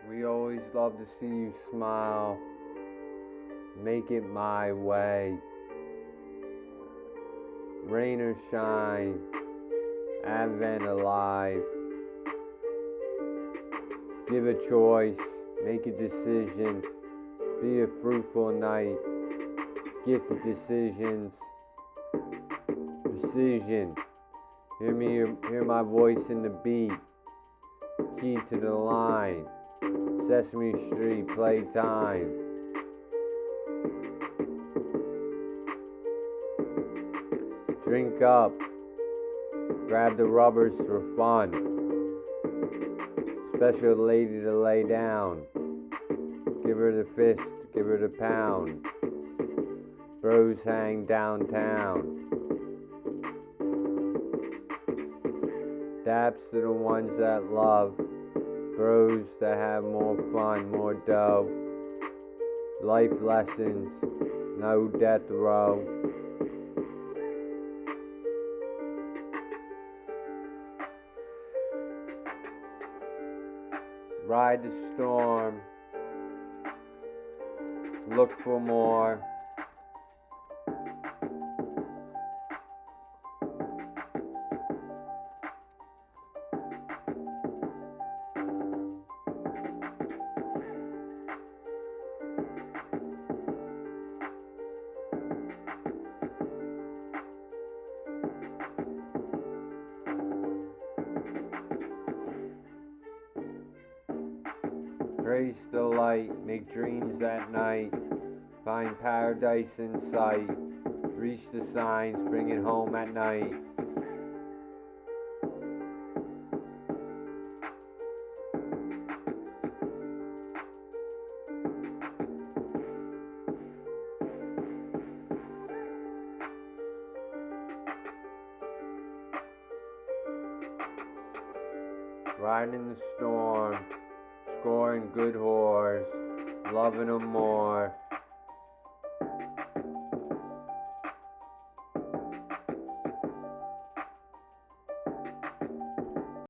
We always love to see you smile. Make it my way. Rain or shine, Advent alive. Give a choice, make a decision. Be a fruitful night. Gift of decisions. Precision. Hear my voice in the beat. Key to the line. Sesame Street playtime. Drink up. Grab the rubbers for fun. Special lady to lay down. Give her the fist, give her the pound. Bros hang downtown. Daps to the ones that love. Bros that have more fun, more dough. Life lessons, no death row. Ride the storm. Look for more. Grace the light, make dreams at night, find paradise in sight, reach the signs, bring it home at night. Riding the storm, scoring good whores, loving them more.